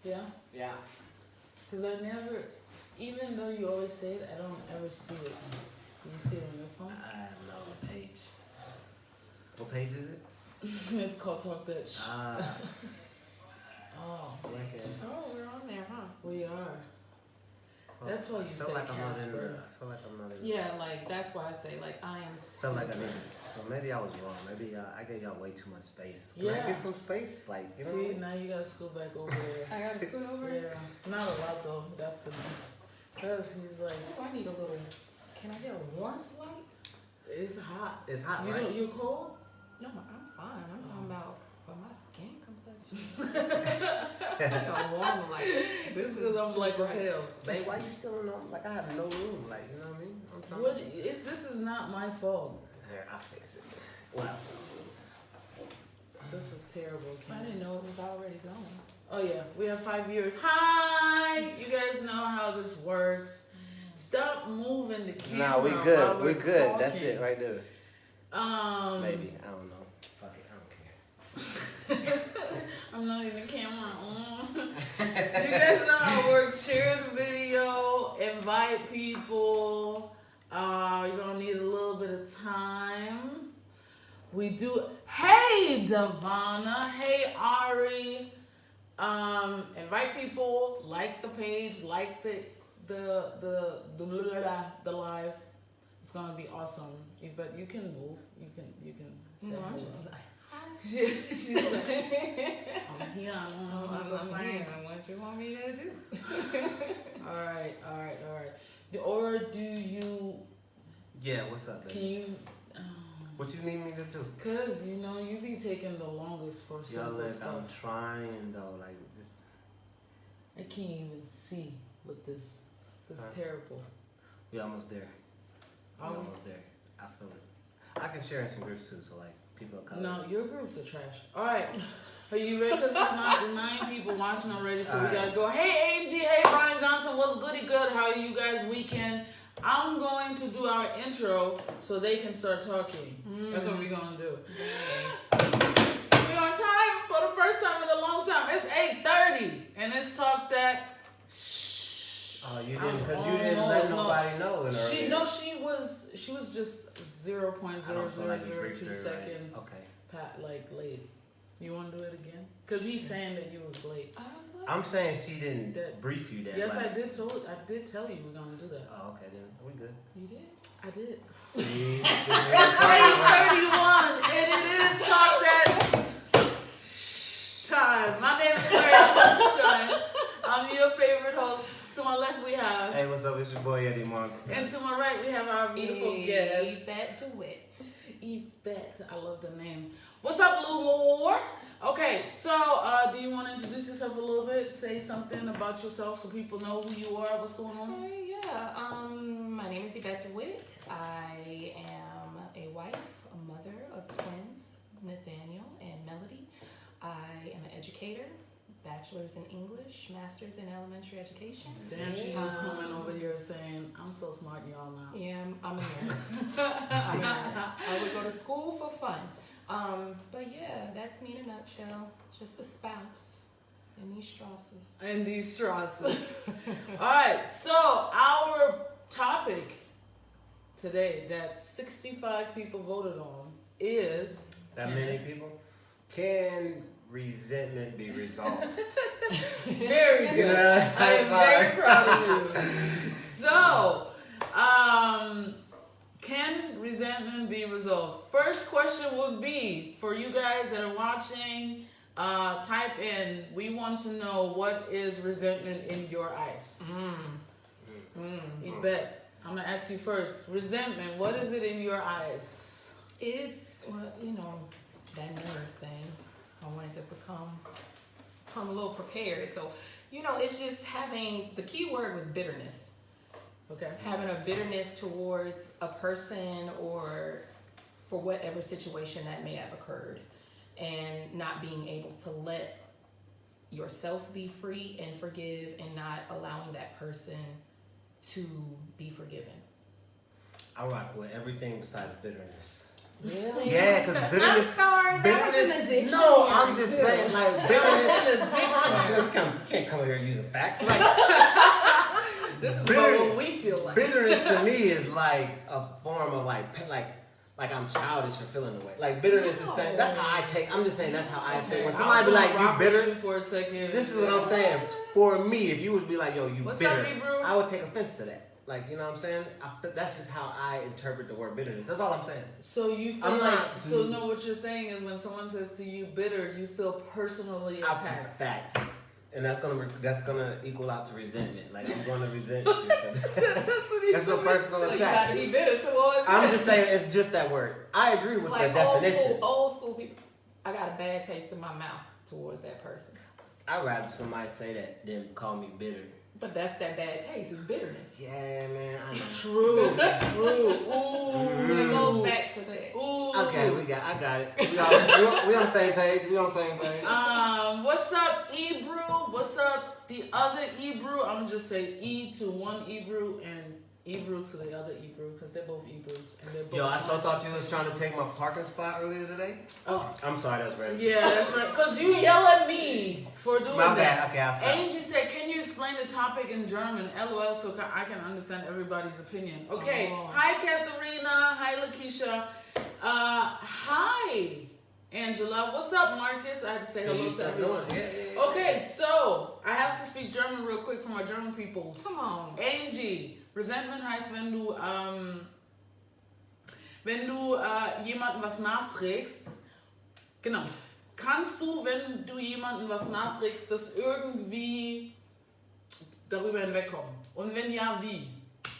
Yeah? Yeah. Because I never, even though you always say it, I don't ever see it. Do you see it on your phone? I have no page. What page is it? It's called Talk Dutch. Oh. Okay. Oh, we're on there, huh? We are. That's why you feel say like I'm not in Casper. there. I feel like I'm not in Yeah, like that's why I say like I am. Feel like I need. So maybe I was wrong. Maybe I gave y'all way too much space. Can Yeah. I get some space? Like, you know. See, now you gotta scoot back over there. I gotta scoot over. Yeah. Not a lot though. That's enough. Because he's like, Oh, I need a little. Can I get a warmth light? it's hot. It's hot, You right? don't, you're cold? No, I'm fine. I'm talking about for my skin complexion. A warm light. This is because I'm black as hell. Babe, why you still in? Like I have no room. Like you know what I mean? I'm talking. What? This is not my fault. Here, I'll fix it. Wow. This is terrible. I Kim. didn't know it was already going. Oh yeah, we have 5 years. Hi, you guys know how this works. Stop moving the camera. Nah, we while good. we're We good. That's talking. it right there. Maybe. I don't know. Fuck it. I don't care. I'm not even camera on. You guys know how it works. Share the video. Invite people. You're gonna need a little bit of time. We do. Hey, Devonna. Hey, Ari. Invite people. Like the page. Like the live. It's gonna be awesome. But you can move. You can. Say No, I'm hello. just like. She's like, I'm here. I'm saying what you want me to do. All right. Or do you? Yeah. What's up, Can baby? you? What you need me to do? Cause you know you be taking the longest for Yo, simple look, stuff. I'm trying though. Like this. I can't even see with this. This is Huh? terrible. We almost there. We Are we? almost there. I feel it. I can share in some groups too, so like people are coming. No, your groups are trash. All right. Are you ready? Because it's not 9 people watching already, so we gotta go. Hey, Angie. Hey, Brian Johnson. What's goody good? How are you guys weekend? I'm going to do our intro so they can start talking. That's what we're gonna do. We're on time for the first time in a long time. It's 8:30 and it's Talk That. Oh, you didn't, because you didn't let nobody know. She was just 0.0002 seconds. Right. Okay. Like late. You want to do it again? Because he's saying that you was late. I was like, I'm saying she didn't That- brief you that. Yes, like, I did tell you we're gonna do that. Oh, okay then. We good. you did? I did. See? It's 8:31 and it is Talk That time. My name is Claire Sunshine. I'm your favorite host. To my left we have, Hey, what's up? It's your boy Eddie Monster. and to my right we have our beautiful guest, Yvette DeWitt. Yvette. I love the name. What's up, Lou Moore? Okay, so do you want to introduce yourself a little bit? Say something about yourself so people know who you are. What's going on? Hey, yeah. My name is Yvette DeWitt. I am a wife, a mother of twins, Nathaniel and Melody. I am an educator, bachelor's in English, master's in elementary education. Damn, she's just coming over here saying, I'm so smart, y'all now. Yeah, I'm a nerd. I'm a nerd. I would go to school for fun. But yeah, that's me in a nutshell. Just a spouse in these Strasses. And these Strasses. All right, so our topic today that 65 people voted on is... That many people? Can resentment be resolved? Very good. Yeah. I am very proud of you. So, can resentment be resolved? First question would be, for you guys that are watching, type in, we want to know what is resentment in your eyes. Yvette, I'm going to ask you first. Resentment, what is it in your eyes? It's, well, you know, that nerd thing. I wanted to become a little prepared. So, you know, it's just having, the key word was bitterness. Okay. Having a bitterness towards a person or for whatever situation that may have occurred, and not being able to let yourself be free and forgive, and not allowing that person to be forgiven. I rock with everything besides bitterness. Really? Yeah, because I'm bitterness. sorry, that was an addiction. No, I'm just saying, like, bitterness. Addiction. You can't come here using facts. Like, This is bitter- what we feel like. bitterness to me is like a form of like I'm childish or feeling the way. Like bitterness is saying that's how I take. I'm just saying that's how I think. When somebody be like you bitter, for a second. this is what I'm saying. For me, if you would be like yo you What's bitter, up, Hebrew? I would take offense to that. Like you know what I'm saying? That's just how I interpret the word bitterness. That's all I'm saying. So you feel I'm like not- so no, what you're saying is when someone says to you bitter, you feel personally attacked. Facts. And that's gonna equal out to resentment. Like I'm gonna resent you. That's a personal So you attack. gotta be bitter towards I'm just saying it's just that word. I agree with like the definition. old school people. I got a bad taste in my mouth towards that person. I'd rather somebody say that than call me bitter. But that's that bad taste. It's bitterness. Yeah, man. I know. True. Ooh. And it goes back to that. Ooh. Okay, I got it. We on the same page. We on the same page. What's up, Ebrew? What's up, the other Ebrew? I'm gonna just say E to one Ebrew and Ebrew to the other Ebrew because they're both Ebrews and they're both. Yo, I so thought you was trying to take my parking spot earlier today. Oh, I'm sorry, that's right. yeah, that's right. Because you yell at me for doing My that. bad. Okay, I'll stop. Angie said, "Can you explain the topic in German?" LOL, so I can understand everybody's opinion. Okay. Oh. Hi, Katharina. Hi, Lakeisha. Hi, Angela. What's up, Marcus? I had to say hello to everyone. Yeah. Okay, so I have to speak German real quick for my German peoples. Come on. Angie, Resentment heißt, wenn du jemandem was nachträgst. Genau. Kannst du, wenn du jemandem was nachträgst, das irgendwie darüber hinwegkommen? Und wenn ja, wie?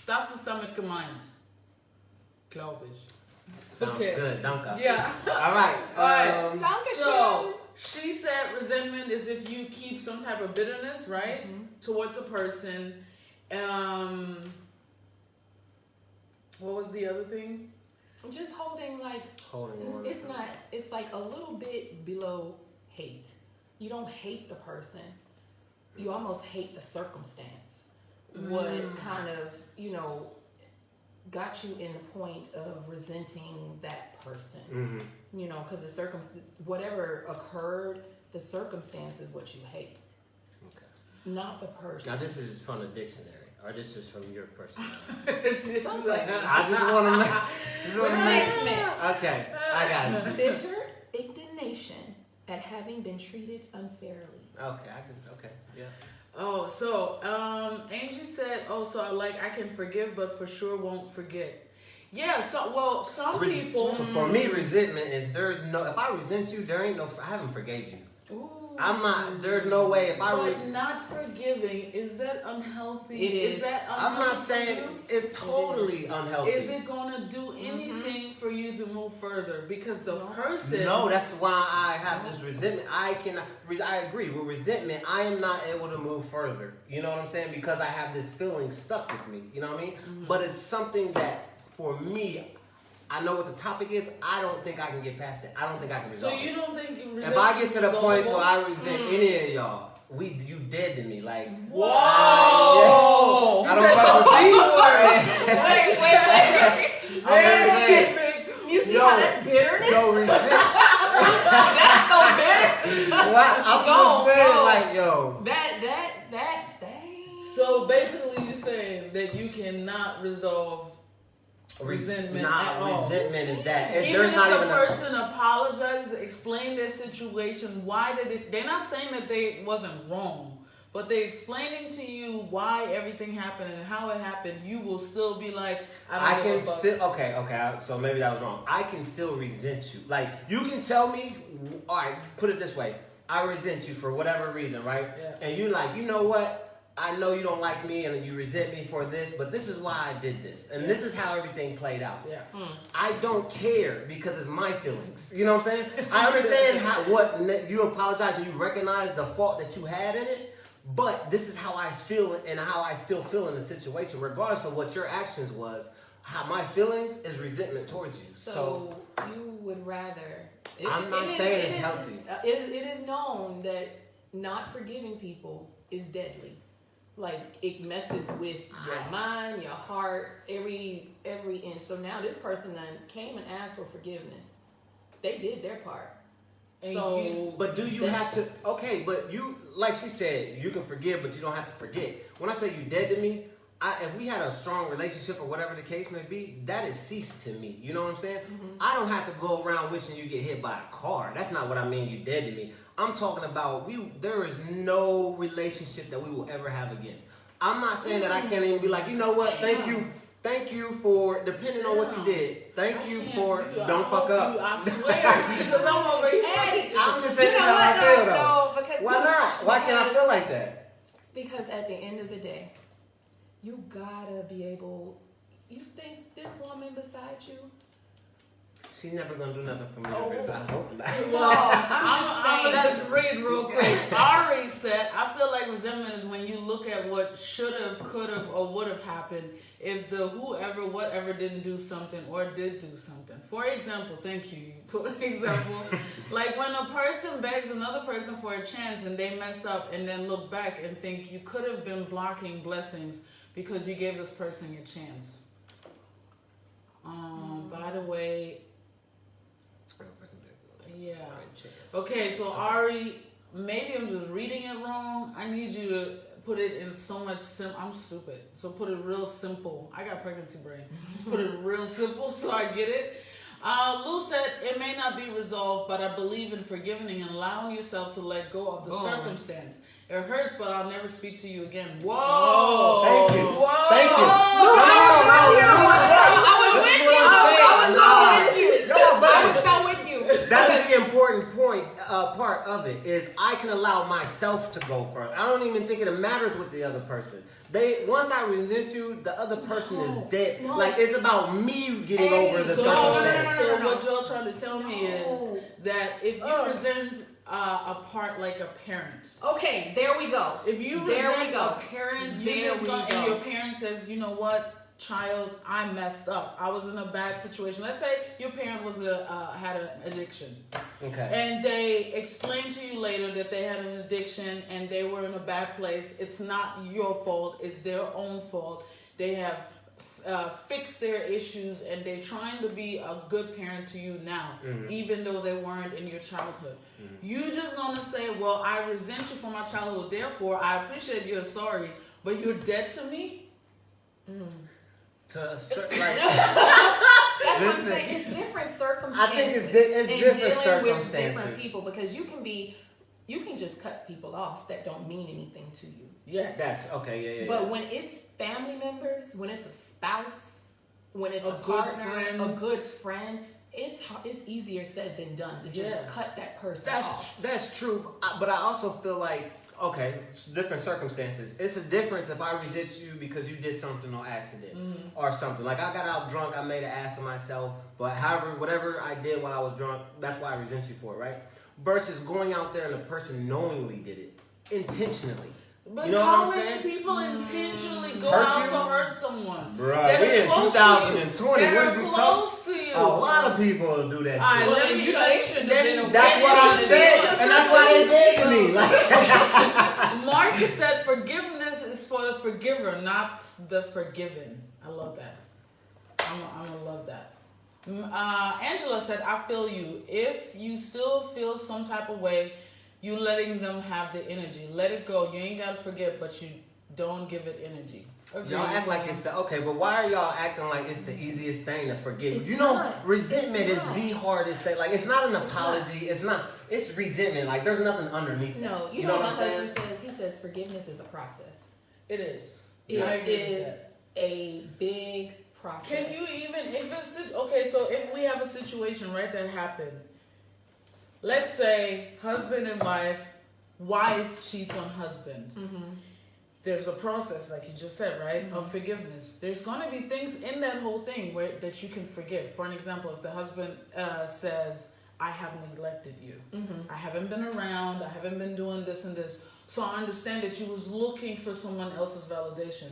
Das ist damit gemeint. Glaube ich. Sounds good. Danke. Yeah. All right. Alright. Dankeschön. So she said resentment is if you keep some type of bitterness, right, towards a person. What was the other thing? Just holding like on. it's not. It's like a little bit below hate. You don't hate the person. You almost hate the circumstance. What kind of got you in the point of resenting that person? Mm-hmm. You know, because whatever occurred, the circumstance is what you hate, not the person. Now this is from the dictionary, or this is from your personality. Don't play me. I just want to know. Resentment. Okay, I got you. Bitter indignation at having been treated unfairly. Okay, yeah. Oh, so Angie said, so I can forgive, but for sure won't forget. Yeah, so some people. So for me, resentment is if I resent you, I haven't forgave you. Ooh. I'm not. There's no way if I. But not forgiving, is that unhealthy? It is. That unhealthy? I'm not saying it's totally unhealthy. Is it gonna do anything for you to move further? Because the person. No, that's why I have this resentment. I agree with resentment. I am not able to move further. You know what I'm saying? Because I have this feeling stuck with me. You know what I mean? But it's something that for me, I know what the topic is. I don't think I can get past it. I don't think I can resolve it. So you don't think you If I get to the point where I resolvable? resent any of y'all, you dead to me. Like, Whoa! I don't fuck with you. Wait. You see how that's bitterness? Yo, resent. That's so bitter. What? I'm just saying, like, yo. That. So basically, you're saying that you cannot resolve resentment at all. Resentment is that. Even if the person apologizes, explain their situation, why did it? They're not saying that they wasn't wrong, but they're explaining to you why everything happened and how it happened. You will still be like, I don't give a fuck. Okay. So maybe that was wrong. I can still resent you. Like you can tell me. All right, put it this way. I resent you for whatever reason, right? Yeah. And you like, you know what? I know you don't like me and you resent me for this, but this is why I did this. And this is how everything played out. Yeah. I don't care because it's my feelings. You know what I'm saying? I understand you apologize and you recognize the fault that you had in it, but this is how I feel and how I still feel in the situation, regardless of what your actions was. How my feelings is resentment towards you. So you would rather. I'm not saying it's healthy. It is known that not forgiving people is deadly. Like it messes with your mind, your heart, every inch. So now this person then came and asked for forgiveness. They did their part. But do you have to? Okay, but you, like she said, you can forgive, but you don't have to forget. When I say you dead to me, if we had a strong relationship or whatever the case may be, that is ceased to me. You know what I'm saying? Mm-hmm. I don't have to go around wishing you get hit by a car. That's not what I mean. You dead to me. I'm talking about there is no relationship that we will ever have again. I'm not saying that I can't even be like, you know what? Thank you for, depending on what you did. Thank you for, don't fuck up. I swear, because I'm over here. I'm just saying how I feel though. No, because why not? Why can't I feel like that? Because at the end of the day, you gotta be able. You think this woman beside you? She's never gonna do nothing for me. I hope not. Well, I'm gonna just read real quick. Ari said, I feel like resentment is when you look at what should have, could have, or would have happened if the whoever, whatever didn't do something or did do something. For example, thank you. You put an example. Like when a person begs another person for a chance and they mess up and then look back and think you could have been blocking blessings because you gave this person a chance. By the way, yeah. Okay, so Ari, maybe I'm just reading it wrong. I need you to put it in so much I'm stupid. So put it real simple. I got pregnancy brain. Just put it real simple so I get it. Lou said, it may not be resolved, but I believe in forgiving and allowing yourself to let go of the circumstance. It hurts, but I'll never speak to you again. Whoa! Thank you. Whoa! Thank you. I was so with you. That is the important part of it is I can allow myself to go first. I don't even think it matters with the other person. Once I resent you, the other person is dead. No. Like it's about me getting over the circumstance. So what y'all trying to tell me is that if you resent a part like a parent. Okay, there we go. If you resent a parent, and your parent says, you know what? Child, I messed up. I was in a bad situation. Let's say your parent was had an addiction. Okay. And they explained to you later that they had an addiction and they were in a bad place. It's not your fault. It's their own fault. They have fixed their issues and they're trying to be a good parent to you now, even though they weren't in your childhood. You just gonna say, well, I resent you for my childhood, therefore I appreciate you're sorry, but you're dead to me? That's what I'm saying. It's different circumstances. I think it's different circumstances. With different people because you can just cut people off that don't mean anything to you. Yeah, that's okay. Yeah. But when it's family members, when it's a spouse, when it's a partner, a good friend, it's easier said than done to just cut that person off. That's true. But I also feel like, okay, it's different circumstances. It's a difference if I resent you because you did something on accident or something. Like I got out drunk, I made an ass of myself. But however, whatever I did when I was drunk, that's why I resent you for it, right? Versus going out there and the person knowingly did it, intentionally. But you know how what I'm many saying? people intentionally go out to hurt someone? Bruh, we in 2020. They're close to you. A lot of people do that. All right, let me. That's what I'm saying, and that's why they did to me. Marcus said, "Forgiveness is for the forgiver, not the forgiven." I love that. I'm gonna love that. Angela said, "I feel you. If you still feel some type of way, you letting them have the energy. Let it go. You ain't gotta forget, but you don't give it energy." Agreed. Y'all act like it's okay, but why are y'all acting like it's the easiest thing to forgive? It's you know, not. resentment is the hardest thing. Like, it's not an apology. It's not. It's resentment. Like, there's nothing underneath. No, you know what my husband says? He says forgiveness is a process. It is. It is a big process. Can you even, if it's, okay, so if we have a situation, right, that happened, let's say husband and wife cheats on husband. There's a process, like you just said, right, of forgiveness. There's going to be things in that whole thing that you can forgive. For an example, if the husband says, I have neglected you. I haven't been around. I haven't been doing this and this. So I understand that you was looking for someone else's validation.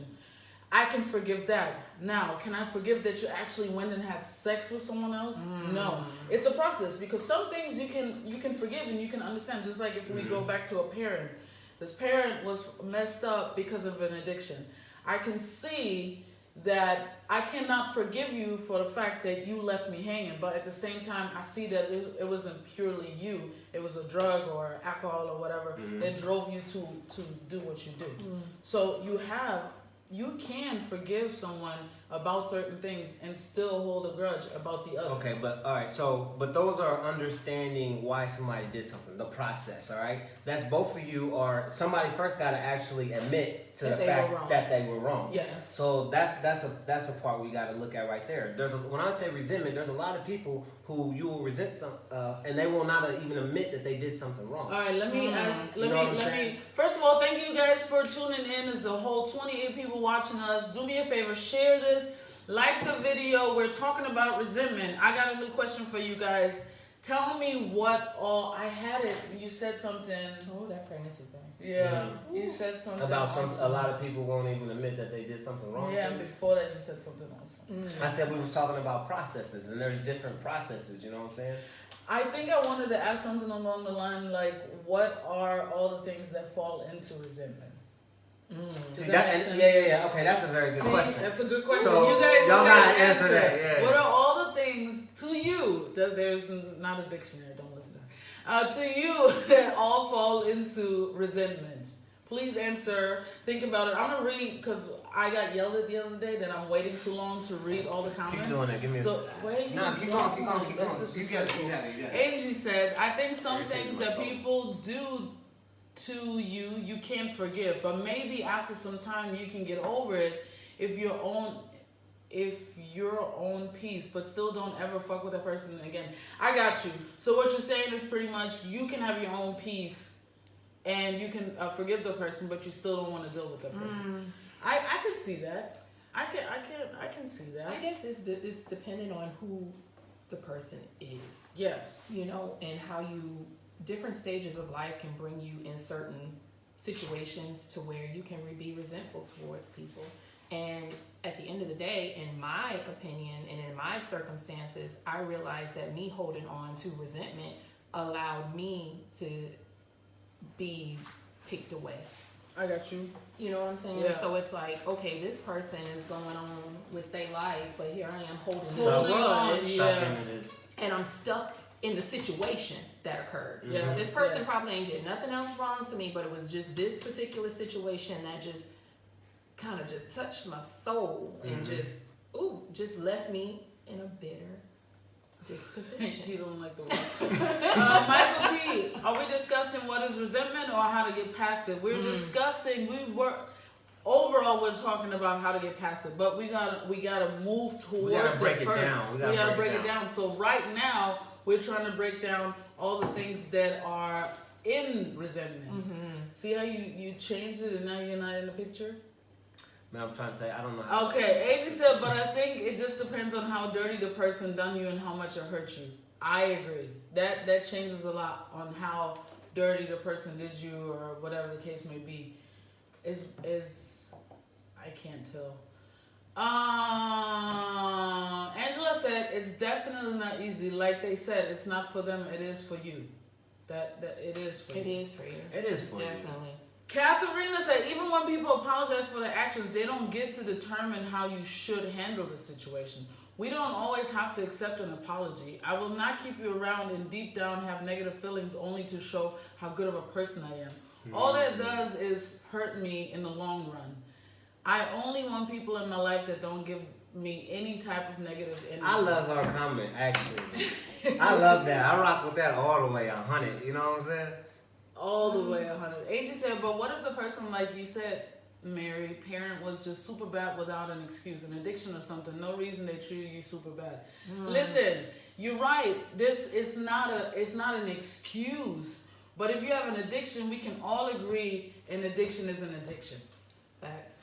I can forgive that. Now, can I forgive that you actually went and had sex with someone else? No. It's a process because some things you can forgive and you can understand. Just like if we go back to a parent This parent was messed up because of an addiction. I can see that I cannot forgive you for the fact that you left me hanging, but at the same time, I see that it wasn't purely you. It was a drug or alcohol or whatever that drove you to do what you do. So you can forgive someone about certain things and still hold a grudge about the other. Okay, but all right. So, but those are understanding why somebody did something, the process. All right, that's both of you. Or somebody first got to actually admit to That the they were fact wrong. that they were wrong. Yes. So that's a part we got to look at right there. When I say resentment, there's a lot of people who you will resent and they will not even admit that they did something wrong. All right, let me ask. You know what I'm saying? First of all, thank you guys for tuning in. There's a whole 28 people watching us. Do me a favor, share this, like the video. We're talking about resentment. I got a new question for you guys. Tell me what all I had it. You said something. Oh, that pregnancy thing. Yeah, you said something About awesome. a lot of people won't even admit that they did something wrong. Yeah, and before that you said something awesome. I said we was talking about processes, and there's different processes. You know what I'm saying? I think I wanted to ask something along the line like, what are all the things that fall into resentment? Does See, that make sense? yeah. Okay, that's a very good See, question. that's a good question. So, you guys y'all gotta answer answer that, yeah. What are all the things to you that there's not a dictionary? Don't listen to her. To you that all fall into resentment. Please answer. Think about it. I'm gonna read because I got yelled at the other day that I'm waiting too long to read all the comments. Keep doing it. Give me So where are you? No, keep going. That's You got it. disrespectful. it. Angie says, I think some Irritating things that myself. people do to you can't forgive, but maybe after some time you can get over it if your own peace, but still don't ever fuck with a person again. I got you. So what you're saying is pretty much you can have your own peace and you can forgive the person, but you still don't want to deal with that person. I can see that. I can see that. I guess it's dependent on who the person is. Yes. You know, and how different stages of life can bring you in certain situations to where you can be resentful towards people. And at the end of the day, in my opinion and in my circumstances, I realized that me holding on to resentment allowed me to be picked away. I got you. You know what I'm saying? Yeah. So it's like, okay, this person is going on with their life, but here I am holding Holding the on, grudge, yeah. and I'm stuck in the situation that occurred. Yes, This person yes. probably ain't did nothing else wrong to me, but it was just this particular situation that just kind of just touched my soul and just left me in a bitter You disposition. don't like the word. Michael P, are we discussing what is resentment or how to get past it? We're discussing. Overall, we're talking about how to get past it, but we gotta move towards gotta break it it first. down. We gotta break it down. So right now, we're trying to break down all the things that are in resentment. See how you changed it and now you're not in the picture? Man, I'm trying to tell you, I don't know how. Okay, AJ said, but I think it just depends on how dirty the person done you and how much it hurt you. I agree. That changes a lot on how dirty the person did you or whatever the case may be. Is I can't tell. Angela said it's definitely not easy. Like they said, it's not for them. It is for you. That it is for you. It is for you. It is for you. Definitely. Katharina said, even when people apologize for their actions, they don't get to determine how you should handle the situation. We don't always have to accept an apology. I will not keep you around and deep down have negative feelings only to show how good of a person I am. All that does is hurt me in the long run. I only want people in my life that don't give me any type of negative energy. I love her comment, actually. I love that. I rock with that all the way, 100. You know what I'm saying? All the way 100. Angie said, but what if the person, like you said, Mary, parent was just super bad without an excuse, an addiction or something, no reason they treated you super bad. Listen, you're right. It's not an excuse. But if you have an addiction, we can all agree an addiction is an addiction.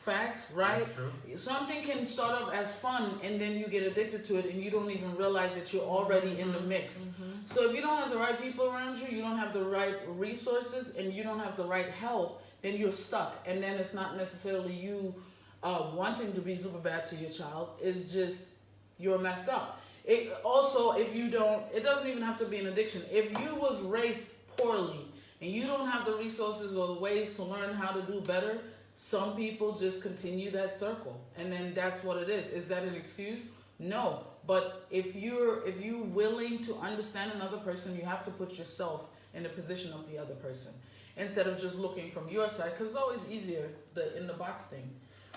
Facts, right? That's true. Something can start off as fun and then you get addicted to it and you don't even realize that you're already in the mix. So if you don't have the right people around you, you don't have the right resources, and you don't have the right help, then you're stuck. And then it's not necessarily you wanting to be super bad to your child. It's just you're messed up. It also, if you don't, it doesn't even have to be an addiction. If you was raised poorly and you don't have the resources or the ways to learn how to do better, some people just continue that circle, and then that's what it is. Is that an excuse? No. But if you're willing to understand another person, you have to put yourself in the position of the other person instead of just looking from your side, because it's always easier the in the box thing.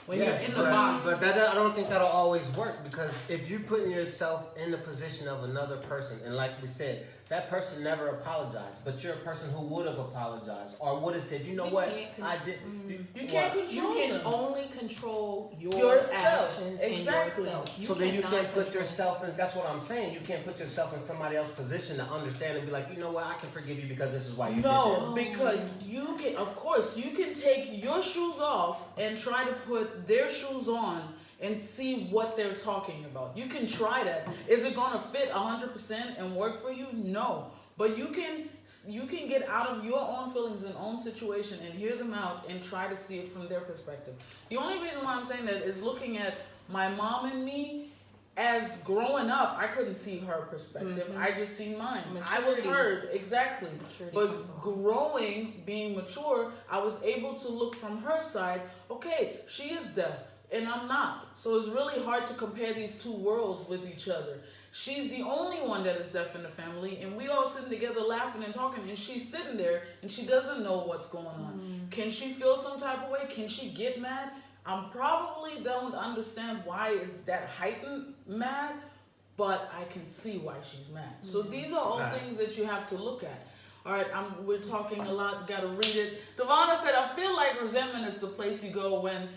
When you're in the box. But that, I don't think that'll always work, because if you're putting yourself in the position of another person, and like we said, that person never apologized, but you're a person who would have apologized or would have said, you know what, I didn't. You can't control You can them. only control Yourself. actions Exactly. and yourself. So then you cannot can't put control- yourself in, that's what I'm saying, you can't put yourself in somebody else's position to understand and be like, you know what, I can forgive you because this is why you did No, that. because you can, of course, you can take your shoes off and try to put their shoes on and see what they're talking about. You can try that. Is it gonna fit 100% and work for you? No. But you can get out of your own feelings and own situation and hear them out and try to see it from their perspective. The only reason why I'm saying that is looking at my mom and me. As growing up, I couldn't see her perspective. I just seen mine. I was Maturity. heard, exactly. Maturity But comes along. growing, being mature, I was able to look from her side. Okay, she is deaf and I'm not. So it's really hard to compare these two worlds with each other. She's the only one that is deaf in the family, and we all sitting together laughing and talking, and she's sitting there and she doesn't know what's going on. Can she feel some type of way? Can she get mad? I probably don't understand why it's that heightened mad, but I can see why she's mad. So these are all things that you have to look at. All right, we're talking a lot. Got to read it. Devonna said, I feel like resentment is the place you go when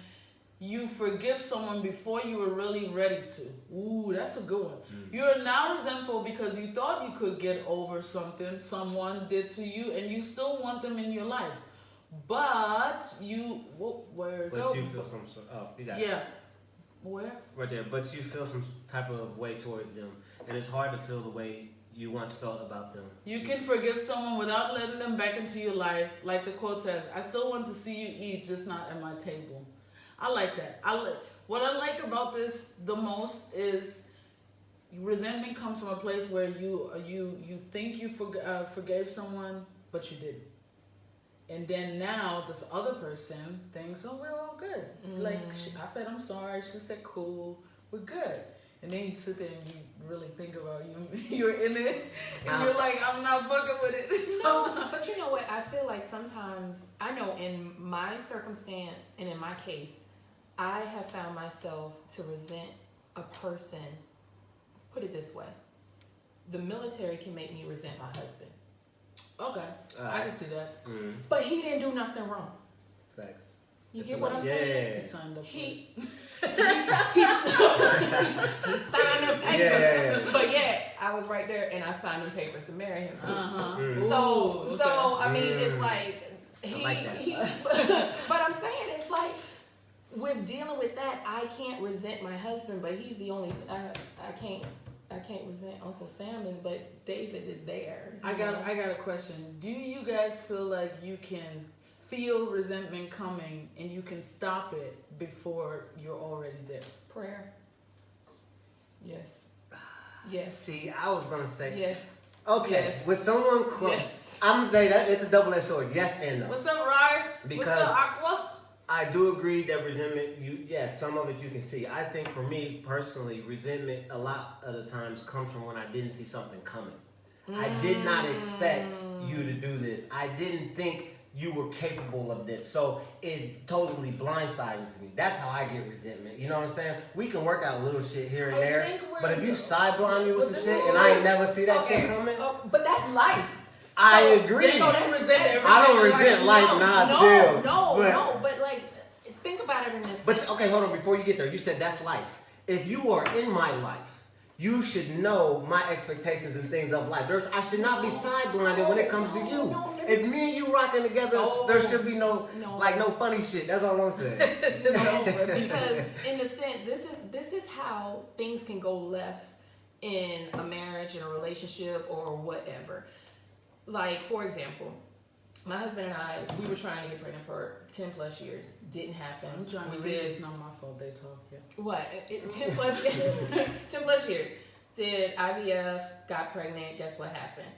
you forgive someone before you were really ready to. Ooh, that's a good one. You're now resentful because you thought you could get over something someone did to you, and you still want them in your life. But you, where But go? you feel some sort, you got it. Yeah. Where? Right there, but you feel some type of way towards them, and it's hard to feel the way you once felt about them. You can forgive someone without letting them back into your life. Like the quote says, I still want to see you eat, just not at my table. I like that. What I like about this the most is resentment comes from a place where you think you forgave someone, but you didn't. And then now this other person thinks, oh, we're all good. Like, I said, I'm sorry. She said, cool. We're good. And then you sit there and you really think about you're in it. And you're like, I'm not fucking with it. But you know what? I feel like sometimes, I know in my circumstance and in my case, I have found myself to resent a person. Put it this way. The military can make me resent my husband. Okay. I can see that. But he didn't do nothing wrong. Facts. You get what I'm saying? He signed up for it. He signed the papers. But yeah, I was right there and I signed the papers to marry him too. So I mean, it's like I like that. but I'm saying it's like with dealing with that, I can't resent my husband, but he's the only I can't resent Uncle Sam, but David is there. I got a question. Do you guys feel like you can feel resentment coming and you can stop it before you're already there? Prayer. Yes. Yes. See, I was gonna say, Yes. okay, Yes. with someone close, Yes. I'm gonna say that it's a double-edged sword. Yes and no. What's up, Ryan? Because- What's up, Aqua? I do agree that resentment, some of it you can see. I think for me personally, resentment a lot of the times comes from when I didn't see something coming. I did not expect you to do this. I didn't think you were capable of this. So it totally blindsided me. That's how I get resentment. You know what I'm saying? We can work out little shit here and I there. think we're- But if you sideblind me with But some this shit is and I ain't like- never see that shit coming, But that's life. I So- agree. So you resent everything. I don't in life. resent life, chill. But like, think about it in this. But sense. okay, hold on. Before you get there, you said that's life. If you are in my life, you should know my expectations and things of life. I should not be sideblinded when it comes to you. If me and you rocking together, there should be no funny shit. That's all I'm saying. Because in a sense, this is how things can go left in a marriage, in a relationship, or whatever. Like, for example, my husband and I, we were trying to get pregnant for 10 plus years. Didn't happen. I'm trying to We read. did It's not my fault. They talk. Yeah. what? 10 plus 10 plus years. Did IVF, got pregnant. Guess what happened?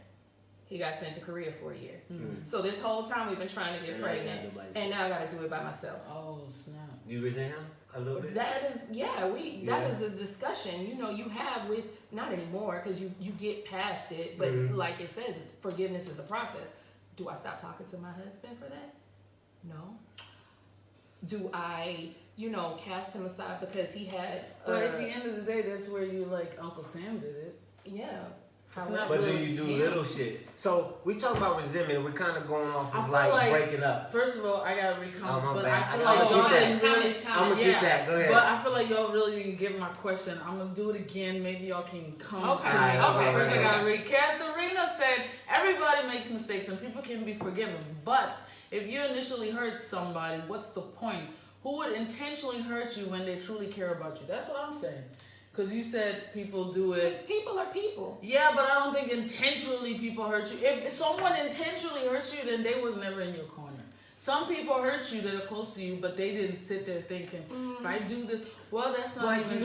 he got sent to Korea for a year. Mm. So this whole time we've been trying to get And now you pregnant, gotta do it by and now I got to do it by myself. Oh snap! You resent him a little bit? That is, that Yeah. is a discussion, you have with, not anymore, because you get past it, but Mhm. like it says, forgiveness is a process. Do I stop talking to my husband for that? No. Do I, cast him aside because he had, But at the end of the day, that's where you like Uncle Sam did it. yeah. It's not But do really you do him. little shit? So we talk about resentment. We're kind of going off I of feel like, like- breaking up. First of all, I gotta read comments, Oh, my but bad. I feel I'ma like keep y'all that. didn't really. I'm gonna keep that. Go ahead. But I feel like y'all really didn't get my question. I'm gonna do it again. Maybe y'all can come Okay, to me. okay, First, I okay. gotta read. Katharina said, "Everybody makes mistakes, and people can be forgiven. But if you initially hurt somebody, what's the point? Who would intentionally hurt you when they truly care about you?" That's what I'm saying. Because you said people do it. Because people are people. Yeah, but I don't think intentionally people hurt you. If someone intentionally hurts you, then they was never in your corner. Some people hurt you that are close to you, but they didn't sit there thinking, if I do this, well, that's not Like even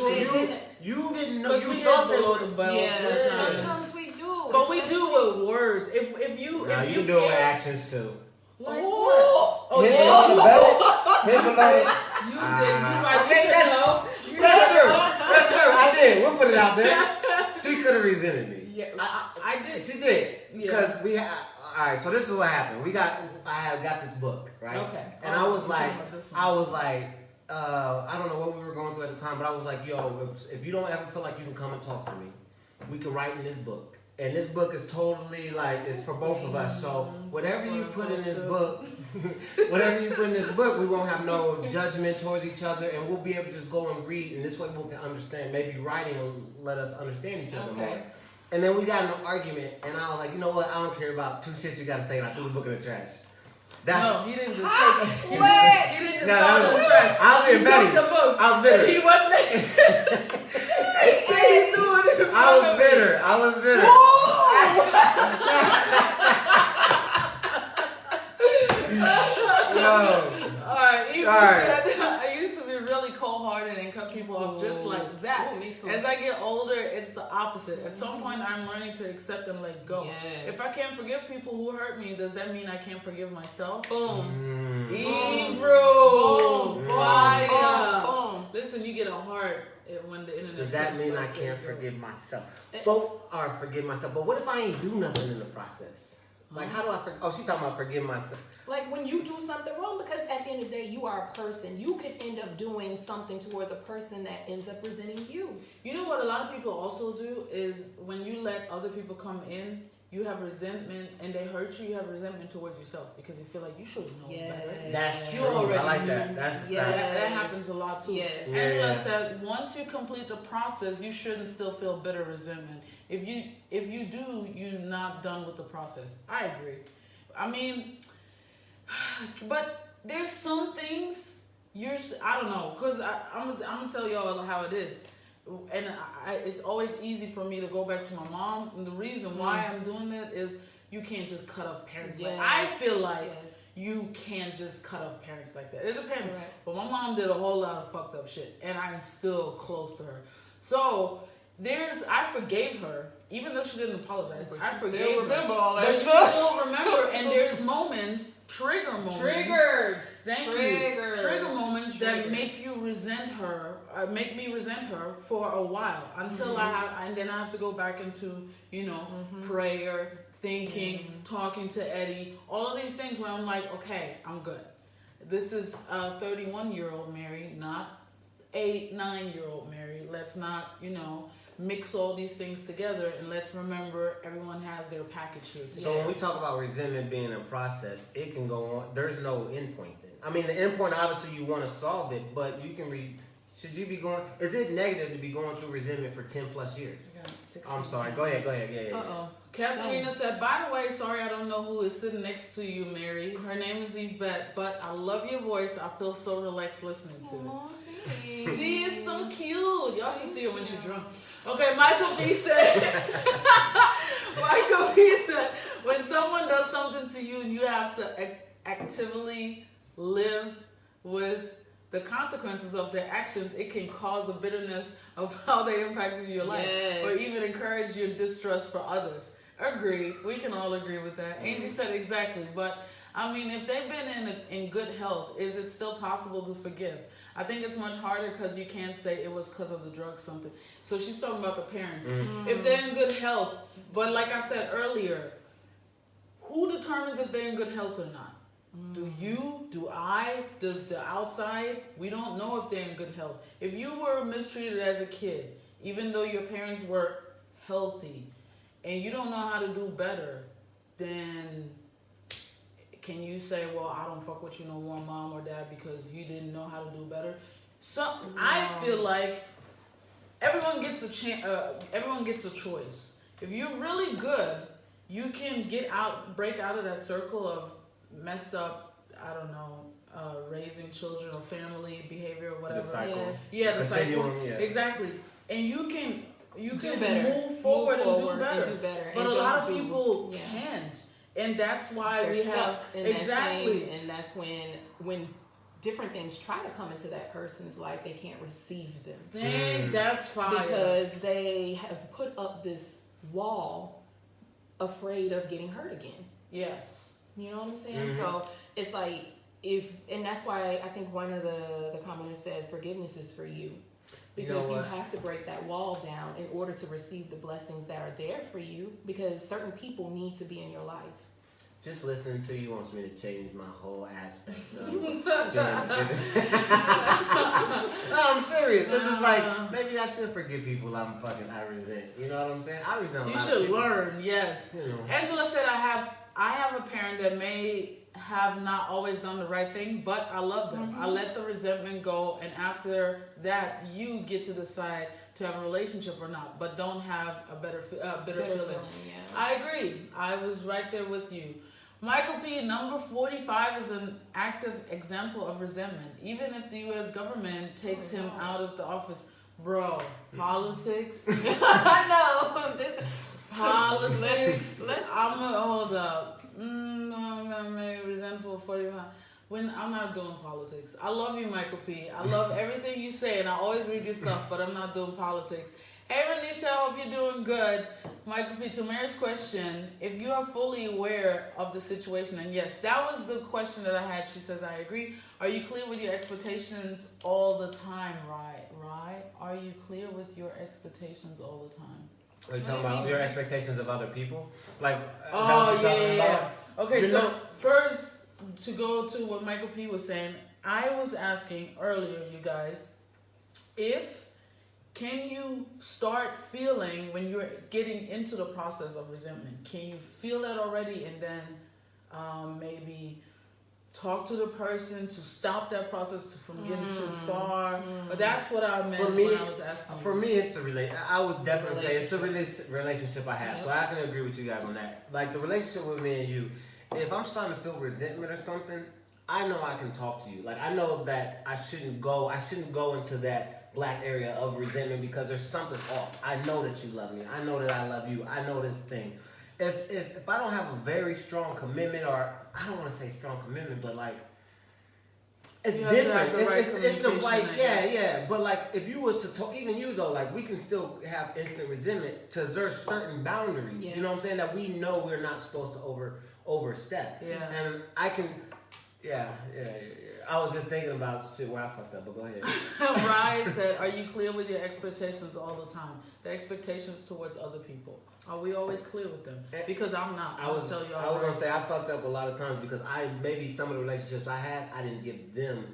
you didn't know. Because You we thought hit below that. the belt Yeah, sometimes. sometimes we do. But we do especially- with words. If you Nah, if you you do it with care- actions too. like Oh. what? Oh Hit yeah, below the belt. Hit below. you did. You right. Okay, You should that's- know. You That's should true. know. That's true. I did. We'll put it out there. She could have resented me. Yeah, I did. She did. Yeah. Because we had. All right. So this is what happened. I have got this book, right? Okay. And I was we're like, talking about this one. I don't know what we were going through at the time, but I was like, yo, if you don't ever feel like you can come and talk to me, we can write in this book. And this book is totally like, it's for both of us. So whatever That's what you I put in thought this too. book, whatever you put in this book, we won't have no judgment towards each other, and we'll be able to just go and read, and this way we can understand. Maybe writing will let us understand each other Okay. more. And then we got in an argument, and I was like, you know what? I don't care about two shits you gotta say, and I threw the book in the trash. No, he didn't just take it. He What? He didn't just No, throw it that in the was- trash. I was being He petty. took the book. I was bitter. He wasn't there. He threw it in I front was of me. bitter. I was bitter. Yo. Alright, even Alright. said I used to be really cold-hearted and cut people off just like that. Ooh, me too. As I get older, it's the opposite. At some point, I'm learning to accept and let go. Yes. If I can't forgive people who hurt me, does that mean I can't forgive myself? Boom. Ebro, Boom. fire. Boom. Boom. Listen, you get a heart when the internet. Does that clicks, mean but I there can't you go. forgive myself? Or forgive myself. But what if I ain't do nothing in the process? Like, how do I forgive? Oh, she's talking about forgive myself. Like when you do something wrong, because at the end of the day, you are a person. You could end up doing something towards a person that ends up resenting you. You know what a lot of people also do is when you let other people come in, you have resentment and they hurt you, you have resentment towards yourself because you feel like you should know better. That's You true. already I like knew. that. That's Yeah. That happens a lot too. Yes. Angela Yeah. said once you complete the process, you shouldn't still feel bitter resentment. If you do, you're not done with the process. I agree. I mean, but there's some things I don't know, because I'm gonna tell y'all how it is. And it's always easy for me to go back to my mom. And the reason why I'm doing that is you can't just cut off parents. Yes. Like, I feel like Yes. you can't just cut off parents like that. It depends. Right. But my mom did a whole lot of fucked up shit. And I'm still close to her. So I forgave her, even though she didn't apologize. But I you forgave still her. remember all that But you stuff. still remember, and there's moments, trigger moments. Triggers. Thank Triggers. you. Trigger moments that Triggers. make you resent her, make me resent her for a while until and then I have to go back into, prayer, thinking, talking to Eddie, all of these things where I'm like, okay, I'm good. This is a 31-year-old Mary, not 9-year-old Mary. Let's not, mix all these things together, and let's remember everyone has their package here too. So when we talk about resentment being a process, it can go on. There's no endpoint then. I mean, the endpoint, obviously, you want to solve it, but you can should you be going, is it negative to be going through resentment for 10 plus years? I'm sorry. Go ahead. Yeah. Uh-oh. Katharina said, by the way, sorry I don't know who is sitting next to you, Mary. Her name is Yvette, but I love your voice. I feel so relaxed listening to it. Aw, She is so cute. Y'all should see her when she's drunk. Okay, Michael B said, when someone does something to you and you have to actively live with the consequences of their actions, it can cause a bitterness of how they impacted your life, Yes. or even encourage your distrust for others. Agreed. We can all agree with that. Angie said exactly. But I mean, if they've been in good health, is it still possible to forgive? I think it's much harder because you can't say it was because of the drugs something. So she's talking about the parents. If they're in good health, but like I said earlier, who determines if they're in good health or not? Do you? Do I? Does the outside? We don't know if they're in good health. If you were mistreated as a kid, even though your parents were healthy, and you don't know how to do better, then can you say, well, I don't fuck with you no more, mom or dad, because you didn't know how to do better? So I feel like everyone gets a chance. Everyone gets a choice. If you're really good, you can break out of that circle of messed up, I don't know, raising children or family behavior or whatever. The cycle. Yes. Yeah, the cycle. Yeah. Exactly. And you can better. move forward and do better. And do better. But and a lot of don't do- people yeah. can't. And that's why They're we stuck have in exactly. that same, and that's when different things try to come into that person's life, they can't receive them That's fine. because they have put up this wall, afraid of getting hurt again. Yes. You know what I'm saying? So it's like and that's why I think one of the commenters said forgiveness is for you. Because you have to break that wall down in order to receive the blessings that are there for you, because certain people need to be in your life. Just listening to you wants me to change my whole aspect. No, I'm serious. This is like, maybe I should forgive people I resent. You know what I'm saying? I resent a You lot of should people. learn, yes. You know. Angela said I have a parent that may have not always done the right thing, but I love them. I let the resentment go, and after that, you get to decide to have a relationship or not, but don't have a bitter feeling. Yeah. I agree. I was right there with you. Michael P., number 45 is an active example of resentment. Even if the U.S. government takes him out of the office. Bro, politics. I know. Politics. Let's I'm going to hold up. I'm resentful 45. When I'm not doing politics. I love you, Michael P. I love everything you say, and I always read your stuff, but I'm not doing politics. Hey, Renisha, I hope you're doing good. Michael P., to Mary's question, if you are fully aware of the situation, and yes, that was the question that I had. She says, I agree. Are you clear with your expectations all the time, right? Are you clear with your expectations all the time? Are you talking about your expectations of other people? Like, Oh, yeah. yeah. Okay, You so know- first, to go to what Michael P. was saying, I was asking earlier, you guys, can you start feeling when you're getting into the process of resentment? Can you feel it already and then maybe talk to the person to stop that process from getting too far? But that's what I meant when I was asking. For me, it's the I would definitely say it's the relationship I have. So I can agree with you guys on that. Like the relationship with me and you, if I'm starting to feel resentment or something, I know I can talk to you. Like I know that I shouldn't go into that black area of resentment because there's something off. I know that you love me. I know that I love you. I know this thing. If I don't have a very strong commitment, or I don't want to say strong commitment, but like it's different. It's the white, yeah. But like if you was to talk, even you though, like we can still have instant resentment because there's certain boundaries. Yes. You know what I'm saying? That we know we're not supposed to overstep. Yeah. And I can, yeah. I was just thinking about shit where I fucked up, but go ahead. Ryan said, are you clear with your expectations all the time? The expectations towards other people. Are we always clear with them? Because I'm not. I was going to say I fucked up a lot of times because maybe some of the relationships I had, I didn't give them,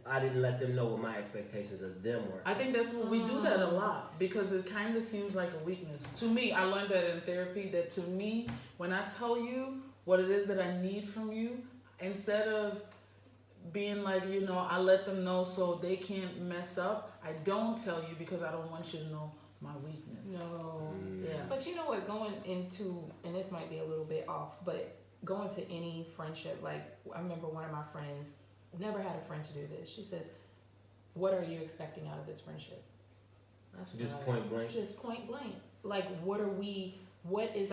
I didn't let them know what my expectations of them were. I think that's what we do that a lot because it kind of seems like a weakness. To me, I learned that in therapy, that to me, when I tell you what it is that I need from you, instead of being like, I let them know so they can't mess up, I don't tell you because I don't want you to know my weakness. No. Yeah. But you know what, going into, and this might be a little bit off, but going to any friendship, like I remember one of my friends, never had a friend to do this. She says, what are you expecting out of this friendship? That's just right. point blank. Just point blank. Like, what is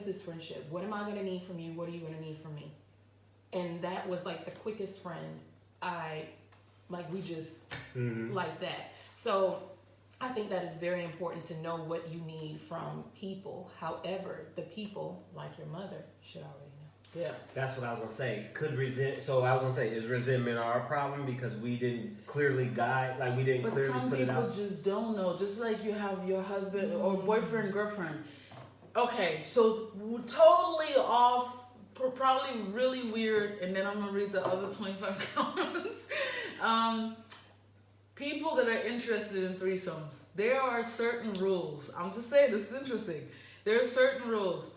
this friendship? What am I going to need from you? What are you going to need from me? And that was like the quickest friend we just like that. So I think that is very important to know what you need from people. However, the people, like your mother, should already know. Yeah. That's what I was gonna say. So I was gonna say, is resentment our problem because we didn't clearly guide, like we didn't But clearly some put it people out? just don't know. Just like you have your husband or boyfriend, girlfriend. Okay, so we're totally off, probably really weird, and then I'm gonna read the other 25 comments. People that are interested in threesomes, there are certain rules. I'm just saying, this is interesting. There are certain rules.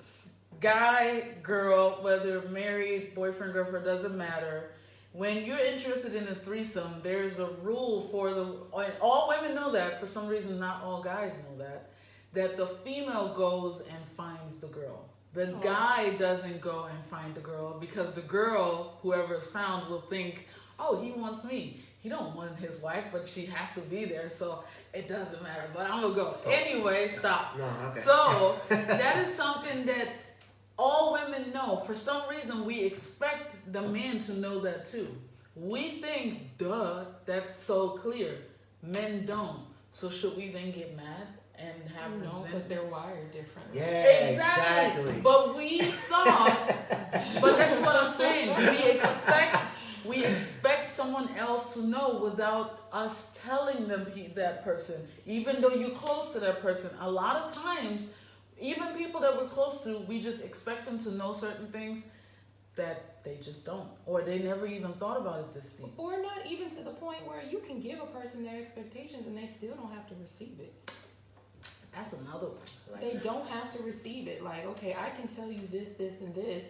Guy, girl, whether married, boyfriend, girlfriend, doesn't matter. When you're interested in a threesome, there's a rule for the, and all women know that, for some reason not all guys know that the female goes and finds the girl. The guy doesn't go and find the girl because the girl, whoever is found, will think, oh, he wants me. He don't want his wife, but she has to be there, so it doesn't matter. But I'm gonna go. Anyway, stop. No, okay. So that is something that all women know. For some reason, we expect the man to know that too. We think, duh, that's so clear. Men don't. So should we then get mad and have No, because they're wired differently. Yeah, exactly. But we thought, but that's what I'm saying. We expect someone else to know without us telling them that person, even though you're close to that person. A lot of times, even people that we're close to, we just expect them to know certain things that they just don't, or they never even thought about it this deep. Or not even to the point where you can give a person their expectations and they still don't have to receive it. That's another one. Like, They don't have to receive it. Like, okay, I can tell you this, this, and this.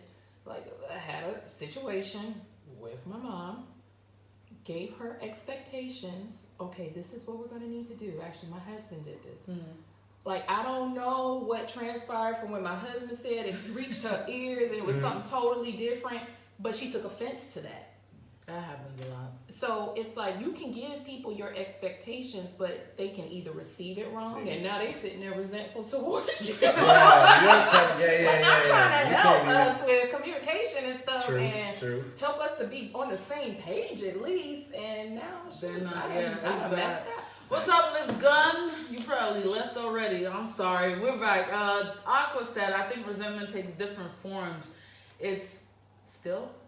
Like, I had a situation with my mom, gave her expectations. Okay, this is what we're going to need to do. Actually, my husband did this. mm, Like, I don't know what transpired from when my husband said it reached her ears and it was something totally different, but she took offense to that. that happens a lot. So it's like you can give people your expectations, but they can either receive it wrong, and now they sitting there resentful towards you. Yeah, I'm trying to You help can't us with communication and stuff, True, and true. help us to be on the same page at least. And now They're not. I Yeah, done that's bad. messed up. What's up, Miss Gunn? You probably left already. I'm sorry. We're back. Aqua said, I think resentment takes different forms. It's stealth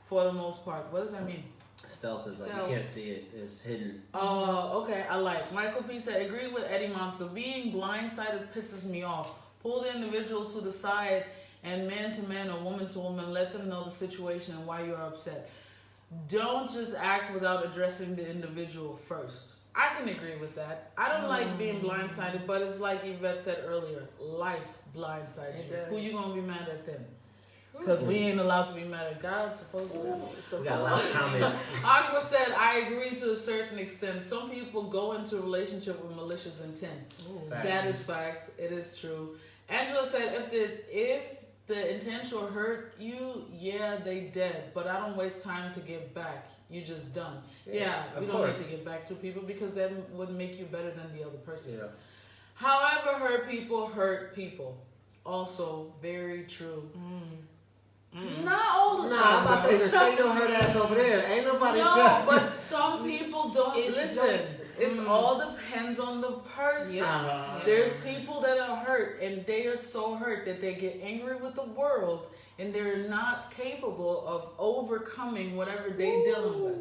for the most part. What does that mean? Stealth is like Stealth. you can't see it. It's hidden. Okay, I like. Michael P said, agree with Eddie Monster. Being blindsided pisses me off. Pull the individual to the side and man to man or woman to woman, let them know the situation and why you are upset. Don't just act without addressing the individual first. I can agree with that. I don't like being blindsided, but it's like Yvette said earlier, life blindsides It you. does. Who you gonna be mad at then? Because we ain't allowed to be mad at God, supposedly. We got a lot of comments. Aqua said, I agree to a certain extent. Some people go into a relationship with malicious intent. Facts. That is facts. It is true. Angela said, if the intent will hurt you, yeah, they dead. But I don't waste time to get back. You just done. Yeah, of you don't course. need to get back to people because that would make you better than the other person. Yeah. However, hurt people. Also, very true. Not all the Nah, time. I'm about to say, stay your hurt ass over there. Ain't nobody. No, but some people don't It's listen. It's all depends on the person. Yeah. There's people that are hurt and they are so hurt that they get angry with the world and they're not capable of overcoming whatever they're dealing with.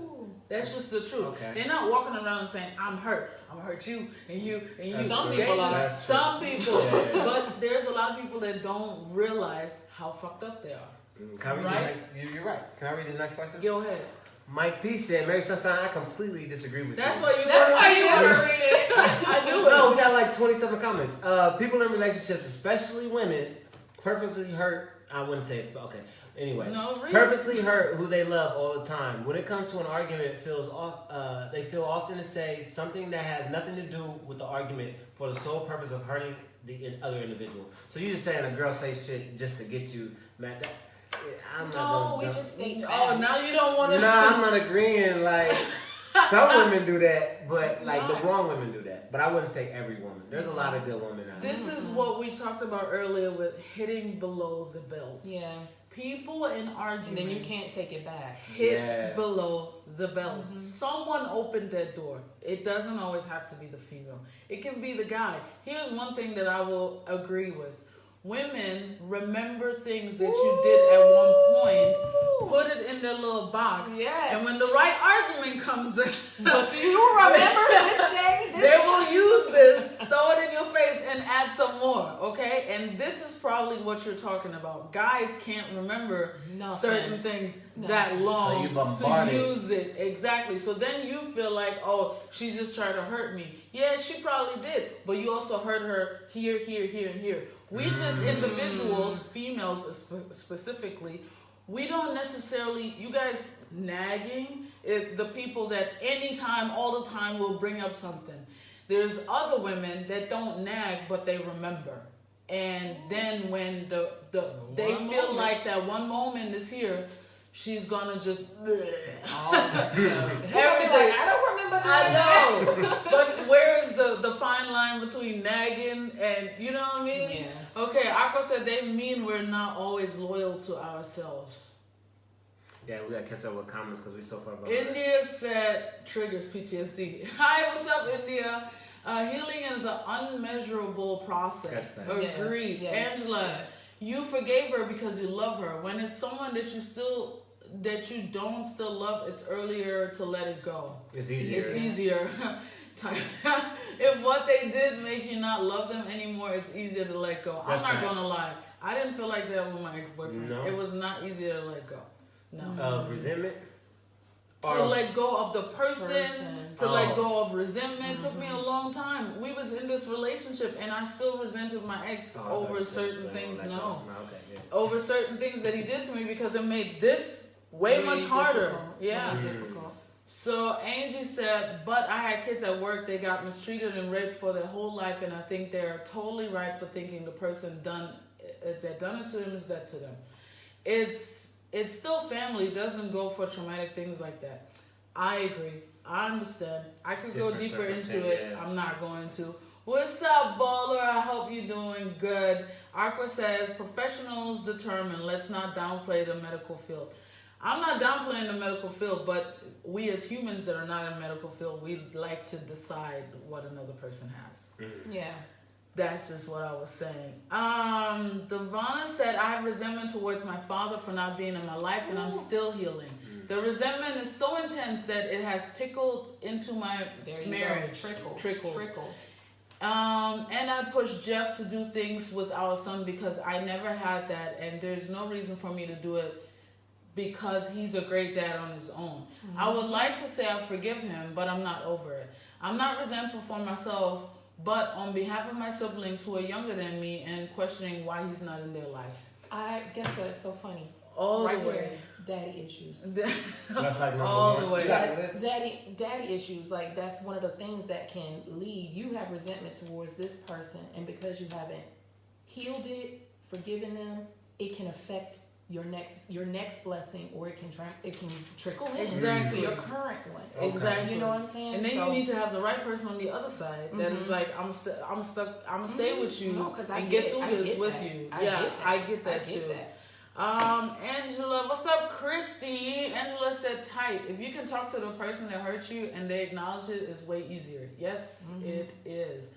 That's just the truth. Okay. They're not walking around and saying, I'm hurt. I'm gonna hurt you and you and you. That's Some true. people They are. just- Some people. Yeah. But there's a lot of people that don't realize how fucked up they are. Can I read Right? the next, you're right. Can I read the next question? Go ahead. Mike P said, Mary Sunshine, I completely disagree with That's you. why you That's wanna why read you it. want to read it. I do it. No, we got like 27 comments. People in relationships, especially women, purposely hurt. I wouldn't say it's okay. Anyway, No, read it. purposely hurt who they love all the time. When it comes to an argument, they feel often to say something that has nothing to do with the argument for the sole purpose of hurting the other individual. So you just saying a girl say shit just to get you mad? I'm not No, gonna we jump. just state Oh, facts. now you don't want to. Nah, I'm not agreeing. Like some women do that, but like the Right. wrong women do that. But I wouldn't say every woman. There's a lot of good women out there. This is what we talked about earlier with hitting below the belt. Yeah. People in arguments. And then you can't take it back. Hit below the belt. Someone opened that door. It doesn't always have to be the female. It can be the guy. Here's one thing that I will agree with. Women remember things that you did at one point, put it in their little box, and when the right argument comes in, but you remember this day? They will use this, throw it in your face, and add some more, okay? And this is probably what you're talking about. Guys can't remember certain things that long to use it. Exactly. So then you feel like, oh, she just tried to hurt me. Yeah, she probably did. But you also hurt her here, here, here, and here. We just individuals, females specifically, we don't necessarily, you guys nagging, the people that anytime, all the time will bring up something. There's other women that don't nag, but they remember. And then when they feel like that one moment is here, she's gonna just everything. Like, I don't remember that. I know, but where is the fine line between nagging and, you know what I mean? Yeah. Okay, Aqua said they mean we're not always loyal to ourselves. Yeah, we gotta catch up with comments because we so far behind. India said triggers PTSD. Hi, what's up, India? Healing is an unmeasurable process. Agreed. Yes. Angela, you forgave her because you love her. When it's someone that you don't still love, it's earlier to let it go. It's easier. It's easier. If what they did make you not love them anymore, it's easier to let go. I'm not gonna lie. I didn't feel like that with my ex-boyfriend. No. It was not easier to let go. No. Of resentment? To let go of the person. To let go of resentment took me a long time. We was in this relationship and I still resented my ex over certain things. Over certain things that he did to me because it made this way much harder. Yeah. Difficult. So Angie said, but I had kids at work, they got mistreated and raped for their whole life, and I think they're totally right for thinking the person that done it to them is dead to them. It's still family, it doesn't go for traumatic things like that. I agree. I understand. I could go deeper into it. I'm not going to. What's up, baller? I hope you're doing good. Aqua says, professionals determine. Let's not downplay the medical field. I'm not downplaying the medical field, but we as humans that are not in the medical field, we like to decide what another person has. Yeah. That's just what I was saying. Devonna said, I have resentment towards my father for not being in my life, and I'm still healing. The resentment is so intense that it has tickled into my marriage. Trickled. And I pushed Jeff to do things with our son because I never had that, and there's no reason for me to do it because he's a great dad on his own. I would like to say I forgive him, but I'm not over it. I'm not resentful for myself, but on behalf of my siblings who are younger than me and questioning why he's not in their life. I guess what's so funny. All the way. Daddy issues. That's like all the way. Daddy issues, like that's one of the things that can lead. You have resentment towards this person, and because you haven't healed it, forgiven them, it can affect your next blessing, or it can trickle in to your current one. Okay. Exactly. You know what I'm saying? And then you need to have the right person on the other side that is like, I'm stuck. I'm gonna stay with you and get through this with you. I get that too. Angela, what's up, Christy? Angela said, tight. If you can talk to the person that hurt you and they acknowledge it, it's way easier. Yes, it is.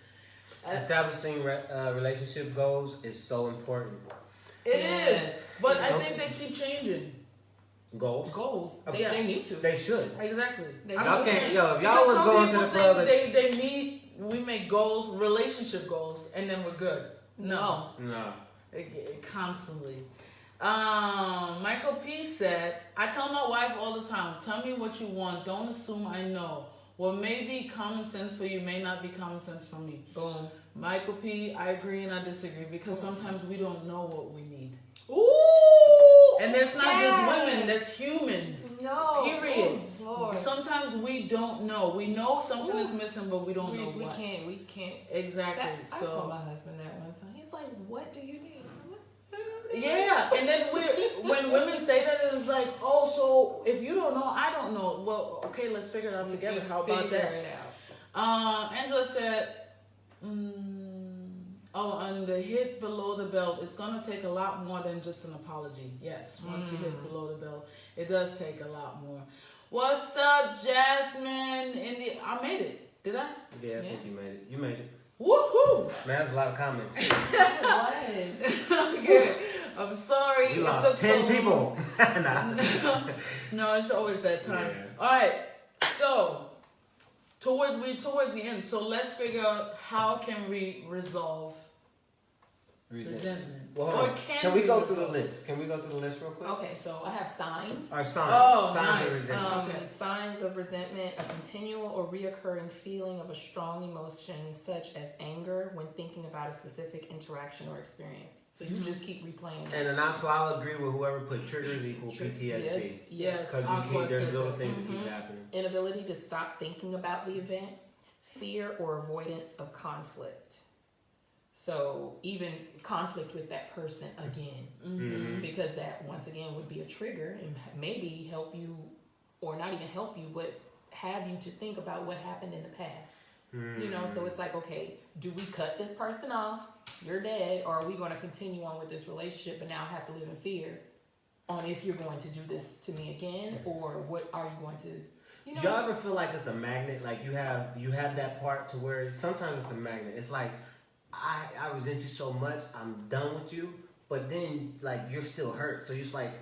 Establishing relationship goals is so important. It is, but I think they keep changing. Goals. They need to. They should. Exactly. If y'all was going to the club, they meet. We make goals, relationship goals, and then we're good. No. Constantly. Michael P said, I tell my wife all the time, tell me what you want. Don't assume I know. What may be common sense for you may not be common sense for me. Boom. Michael P, I agree and I disagree because sometimes we don't know what we need. Ooh! And that's not just women, that's humans. No. Period. Ooh, Lord. Sometimes we don't know. We know something is missing, but we don't know what. We can't. Exactly. I told my husband that one time. He's like, what do you need? Yeah, and then when women say that, it's like, oh, so if you don't know, I don't know. Well, okay, let's figure it out together. How about that? Figure it out. Angela said, Oh, and the hit below the belt, it's gonna take a lot more than just an apology. Yes, once you hit below the belt, it does take a lot more. What's up, Jasmine? I made it. Did I? Yeah, I think you made it. You made it. Woohoo! Man, that's a lot of comments. It was. Okay. I'm sorry. We It lost took 10 so people. long. No, it's always that time. Yeah. All right. So, towards the end. So let's figure out how can we resolve resentment. Well, Or hold on. Can we go through the resolve? list? Can we go through the list real quick? Okay, so I have signs. Our signs. Oh, signs nice. of resentment. Okay. Signs of resentment, a continual or reoccurring feeling of a strong emotion such as anger when thinking about a specific interaction or experience. So you just keep replaying it. And also, I'll agree with whoever put triggers equal PTSD. Yes. Because there's little things that keep happening. Inability to stop thinking about the event, fear or avoidance of conflict. So even conflict with that person again, because that once again would be a trigger and maybe help you, or not even help you, but have you to think about what happened in the past. You know, so it's like, okay, do we cut this person off? You're dead, or are we going to continue on with this relationship but now have to live in fear on if you're going to do this to me again, or what are you going to, you know? Y'all ever feel like it's a magnet? Like you have that part to where sometimes it's a magnet. It's like I resent you so much, I'm done with you, but then like you're still hurt. So it's like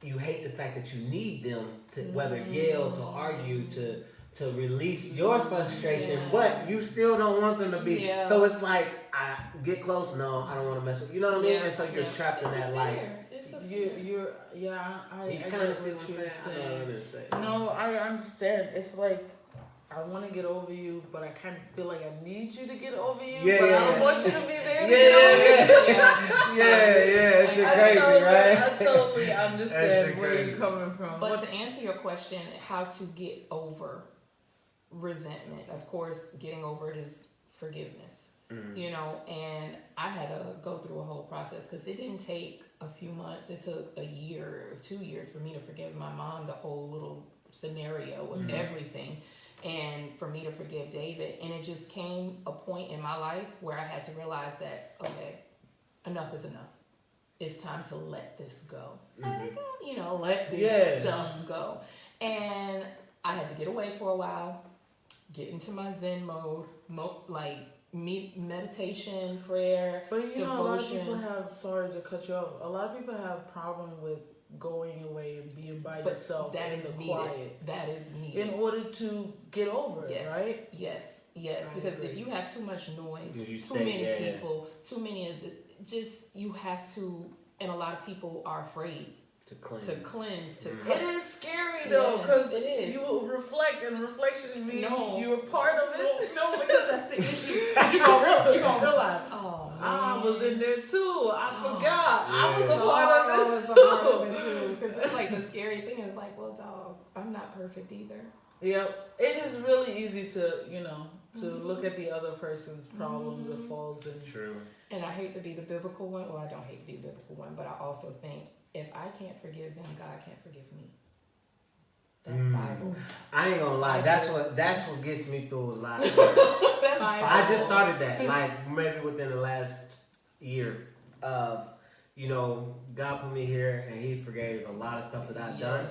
you hate the fact that you need them to whether yell, to argue, to release your frustration, but you still don't want them to be. Yeah. So it's like I get close, no, I don't want to mess with you. You know what I mean? And so you're trapped in that life. I You get kind of see what what you're I'm saying. I don't know what I'm saying. No, I understand. It's like I want to get over you, but I kind of feel like I need you to get over you, Yeah, but yeah, I don't yeah. want you to be there. It's I crazy, right? I totally understand shit where crazy. you're coming from. But to answer your question, how to get over resentment, of course, getting over it is forgiveness. You know, and I had to go through a whole process because it didn't take a few months. It took a year or 2 years for me to forgive my mom, the whole little scenario of everything, and for me to forgive David. And it just came a point in my life where I had to realize that, okay, enough is enough. It's time to let this go. Let it go, you know, let this stuff go. And I had to get away for a while, get into my Zen mode, meditation, prayer, But you know, a lot of devotion. people have, sorry to cut you off, a lot of people have problem with going away and being by yourself that in is the needed. quiet. That is needed. In order to get over it, right? Yes. I Because if agree. you have too much noise, If you too stay- many people, too many of the, you have to, and a lot of people are afraid To cleanse. to It cut. is scary though, Yes, because it is. you will reflect, and reflection means No. you're part of it. No, because that's the issue. You're gonna realize, oh man, I was in there too. I forgot. I Yeah. was a part I of was this a part of too. it too. Because it's like the scary thing is like, well, dog, I'm not perfect either. Yep. It is really easy to, to look at the other person's problems or faults and True. And I hate to be the biblical one. Well, I don't hate to be the biblical one, but I also think if I can't forgive them, God can't forgive me. That's Bible. I ain't gonna lie. That's what gets me through a lot. That's Bible. I just started that, like maybe within the last year. Of God put me here, and He forgave a lot of stuff that I've done.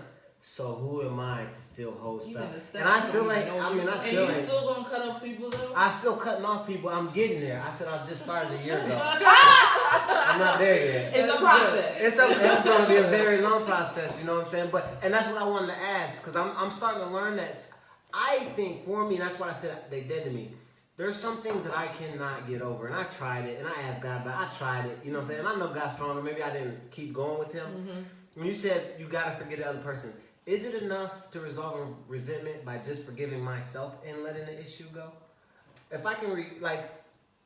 So who am I to still hold Even stuff? the stuff And I you still don't ain't. even know I mean, I and still you ain't. still gonna cut off people though? I still cutting off people. I'm getting there. I said I just started a year ago. I'm not there yet. It's a process. It's going to be a very long process. You know what I'm saying? And that's what I wanted to ask, because I'm starting to learn that. I think for me, that's what I said they did to me. There's some things that I cannot get over, and I tried it, and I asked God about it. I tried it, you know what I'm saying? And I know God's stronger. Maybe I didn't keep going with Him. When you said you got to forget the other person, is it enough to resolve a resentment by just forgiving myself and letting the issue go? If I can,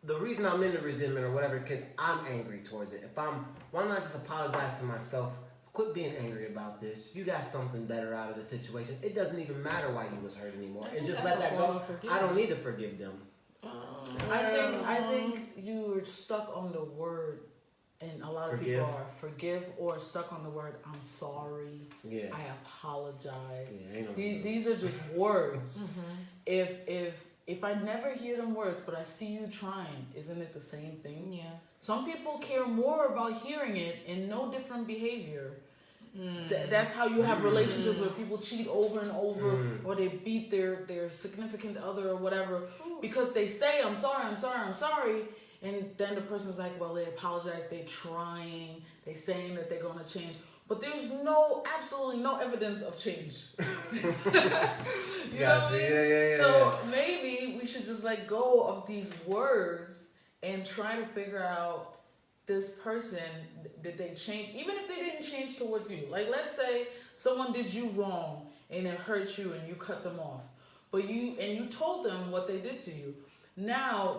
the reason I'm in the resentment or whatever, because I'm angry towards it. Why not just apologize to myself? Quit being angry about this. You got something better out of the situation. It doesn't even matter why you was hurt anymore, and just let that go. I don't need to forgive them. I think you're stuck on the word, and a lot of Forgive. people are forgive or stuck on the word I'm sorry. Yeah. I apologize. Yeah, ain't no- These are just words. If if I never hear them words, but I see you trying, isn't it the same thing? Yeah. Some people care more about hearing it and no different behavior. That's how you have relationships where people cheat over and over, or they beat their significant other or whatever, because they say, I'm sorry. And then the person's like, well, they apologize, they're trying, they're saying that they're going to change. But there's absolutely no evidence of change. You know what I mean? Yeah. So maybe we should just let go of these words and try to figure out, this person, did they change? Even if they didn't change towards you. Like, let's say someone did you wrong and it hurt you and you cut them off. But you told them what they did to you. Now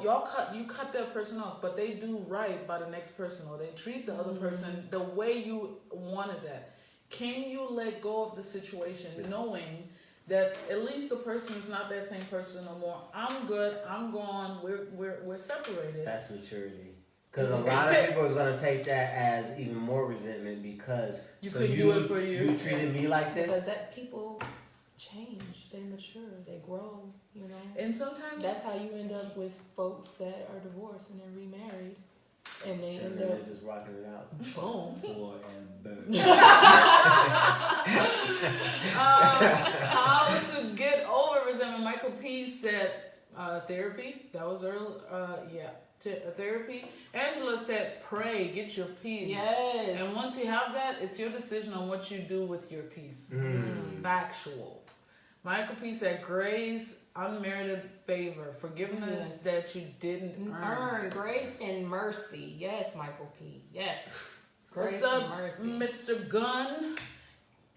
you cut that person off, but they do right by the next person, or they treat the other person the way you wanted that. Can you let go of the situation, knowing that at least the person is not that same person no more? I'm good. I'm gone. We're separated. That's maturity. Because a lot of people is gonna take that as even more resentment because you couldn't do it for you. You treated me like this. Because that people change, they mature, they grow, you know. And sometimes that's how you end up with folks that are divorced and then remarried, and they end up just rocking it out. boom. Boy and boom. How to get over resentment? Michael P. said therapy. That was early. Therapy. Angela said pray, get your peace. Yes. And once you have that, it's your decision on what you do with your peace. Factual. Michael P. said grace, unmerited favor, forgiveness that you didn't earn. Grace and mercy. Yes, Michael P. Yes. What's Grace up, and mercy. Mr. Gunn?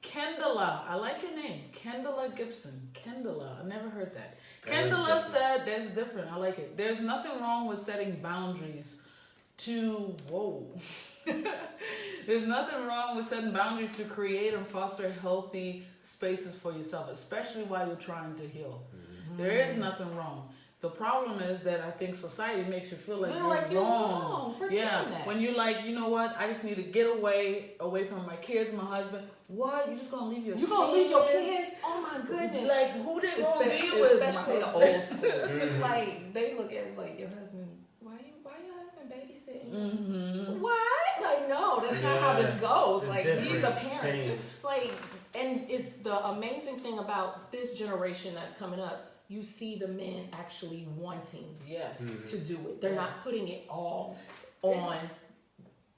Kendala, I like your name. Kendala Gibson. Kendala, I never heard that. Kendala said, that's different. I like it. There's nothing wrong with setting boundaries There's nothing wrong with setting boundaries to create and foster healthy spaces for yourself, especially while you're trying to heal. There is nothing wrong. The problem is that I think society makes you feel like you're wrong. For doing that. When you're like, you know what, I just need to get away from my kids, my husband. What? You just gonna leave your kids? You gonna leave your kids? Oh my goodness! Like, who they gonna be with? Especially the old school. Like, they look at it like, your husband. Why your husband babysitting? What? Like, no, that's not how this goes. It's like, different. these are parents. Change. Like, and it's the amazing thing about this generation that's coming up. You see the men actually wanting to do it. They're not putting it all on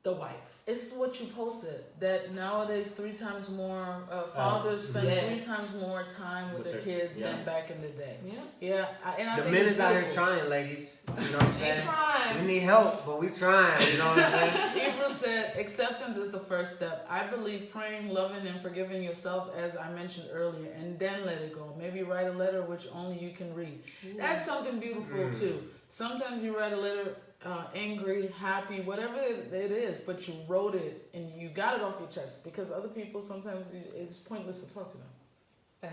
the wife. It's what you posted, that nowadays 3 times more fathers spend 3 times more time with their kids than back in the day. I the think men it's is out here beautiful. trying, ladies. You know what I'm saying? They trying. We need help, but we trying. You know what I'm saying? April said, acceptance is the first step. I believe praying, loving, and forgiving yourself, as I mentioned earlier, and then let it go. Maybe write a letter which only you can read. That's something beautiful too. Sometimes you write a letter angry, happy, whatever it is, but you wrote it and you got it off your chest, because other people sometimes it's pointless to talk to them.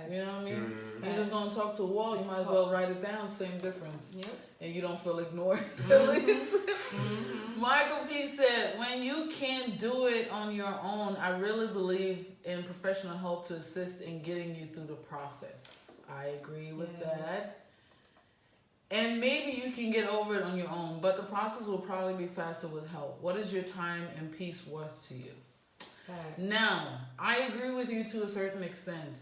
You know what I mean? You're just gonna talk to a wall. You might as well write it down. Same difference. And you don't feel ignored at least. Michael P. said, when you can't do it on your own, I really believe in professional help to assist in getting you through the process. I agree with that. And maybe you can get over it on your own, but the process will probably be faster with help. What is your time and peace worth to you? Now, I agree with you to a certain extent.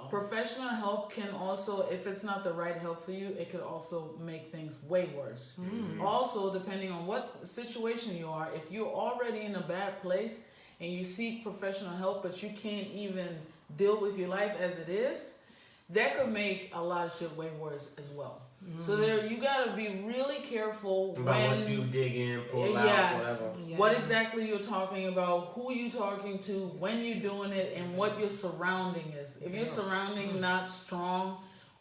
Professional help can also, if it's not the right help for you, it could also make things way worse. Also, depending on what situation you are, if you're already in a bad place and you seek professional help, but you can't even deal with your life as it is, that could make a lot of shit way worse as well. So you gotta be really careful about when what you dig in, pull out, whatever. What exactly you're talking about, who you talking to, when you're doing it, and what your surrounding is. If your surrounding not strong,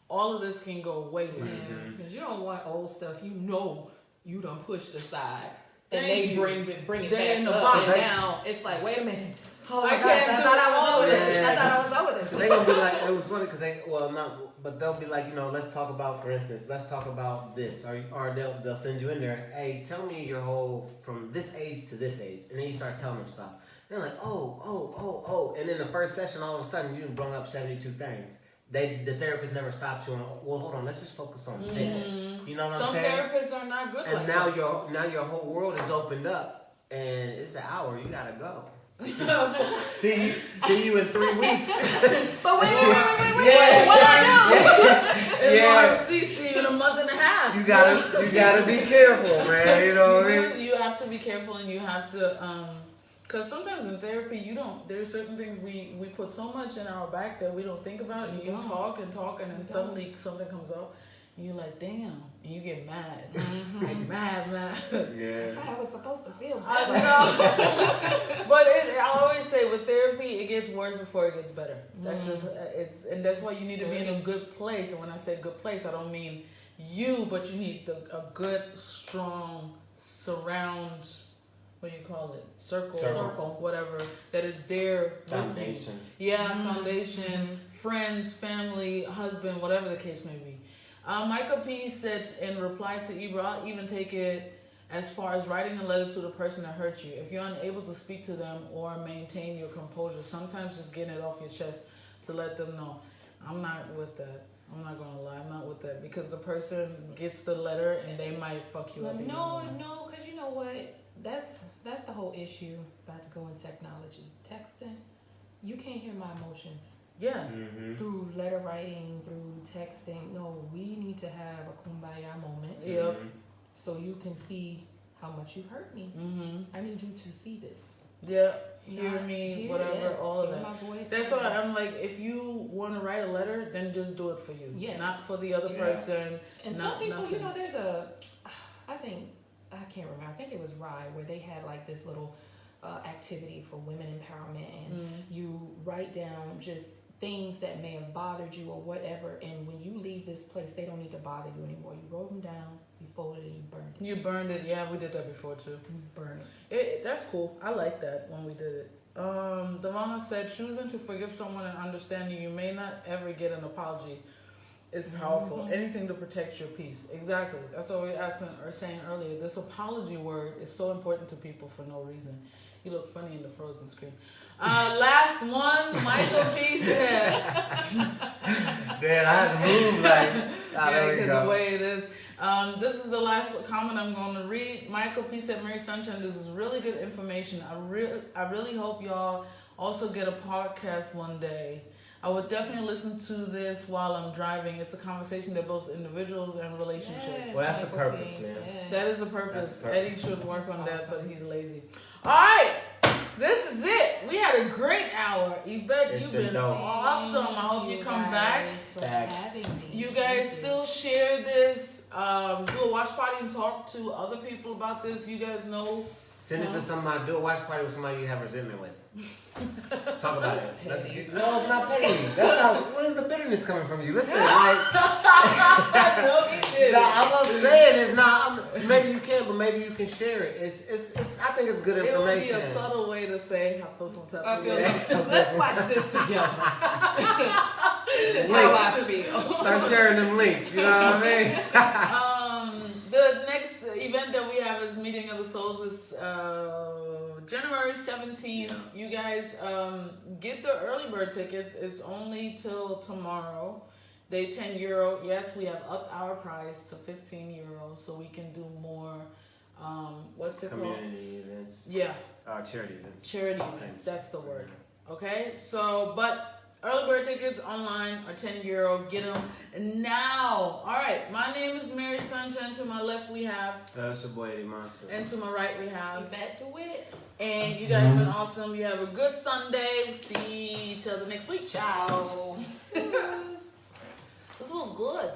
all of this can go way left. Because you don't want old stuff you done pushed aside. And Thank they you. bring it They in the back box. up. And now it's like, wait a minute. Oh my I gosh, can't I do thought I was all over of this. it. I thought I was over this. They gonna be like, it was funny because but they'll be like, let's talk about, for instance, let's talk about this, or they'll send you in there, hey, tell me your whole, from this age to this age, and then you start telling them stuff. And they're like, oh, and then the first session, all of a sudden, you brought up 72 things. the therapist never stops you on, well, hold on, let's just focus on this. You know what Some I'm saying? therapists are not good And like now that. your whole world is opened up, and it's an hour. You gotta go. See you in 3 weeks. But wait. Yeah, What I do? It's Yeah. hard to see you in a month and a half. you gotta be careful, man. You know what I mean? You have to be careful, and you have to, because sometimes in therapy, there's certain things we put so much in our back that we don't think about, and you talk, and then suddenly something comes up, and you're like, damn, and you get mad. Like, mad. Yeah. I was supposed to feel I better. know. But I always say with therapy, it gets worse before it gets better. That's just, and that's why you need to be in a good place. And when I say good place, I don't mean you, but you need a good, strong surround, what do you call it? Circle, whatever, that is there Foundation. with you. Yeah, foundation, friends, family, husband, whatever the case may be. Michael P. said in reply to Ibra, I'll even take it as far as writing a letter to the person that hurt you. If you're unable to speak to them or maintain your composure, sometimes just getting it off your chest to let them know. I'm not with that. I'm not gonna lie, I'm not with that. Because the person gets the letter and they might fuck you up. No, because you know what? That's the whole issue about to go in technology. Texting, you can't hear my emotions. Yeah. Through letter writing, through texting. No, we need to have a kumbaya moment. Yep. So you can see how much you've hurt me. I need you to see this. Yeah. Hear me, whatever, yes, all of hear that. my voice. That's why I'm like, if you want to write a letter, then just do it for you. Yes. Not for the other person. And not, some people, nothing. you know, I can't remember. I think it was Rye where they had like this little activity for women empowerment, and you write down just things that may have bothered you or whatever, and when you leave this place, they don't need to bother you anymore. You wrote them down, you folded it, and you burned it. You burned it. Yeah, we did that before too. You burn it. That's cool. I like that when we did it. Devonna said, choosing to forgive someone and understanding you may not ever get an apology is powerful. Anything to protect your peace. Exactly. That's what we were saying earlier. This apology word is so important to people for no reason. You look funny in the frozen screen. Last one, Michael P. said. Man, I had to move like. Yeah, because the way it is. This is the last comment I'm going to read. Michael P. said, Mary Sunshine, this is really good information. I really hope y'all also get a podcast one day. I would definitely listen to this while I'm driving. It's a conversation that builds individuals and relationships. Yes, Well, that's the Michael purpose, P. man. Yes. That is the purpose. That's the purpose. Eddie should work on That's that, but awesome. he's lazy. All right. This is it. We had a great hour. Yvette, It's you've been been dope. awesome. I hope you come back. For Facts. having me. You guys still share this. Do a watch party and talk to other people about this. You guys know. Send it to somebody. Do a watch party with somebody you have resentment with. Talk about it. No, it's not petty. That's not. What is the bitterness coming from you? Listen, like. No, you did. I'm not saying it's not. Maybe you can, but maybe you can share it. It's. I think it's good It would be information. a subtle way to say I feel some type I of feel way. something. Let's watch this together. This is how I feel. Start sharing them links. You know what I mean? The next event that we have is Meeting of the Souls is January 17th. You guys get the early bird tickets. It's only till tomorrow. They €10. Yes, we have upped our price to €15 so we can do more. What's it called? Community events. Yeah, Charity events. charity events. That's the word. Okay, so but early bird tickets online are €10. Get them now. All right, my name is Mary Sunshine. To my left we have, That's your boy Eddie Monster. and to my right we have. Yvette DeWitt. And you guys have been awesome. You have a good Sunday. We'll see each other next week. Ciao. This was good.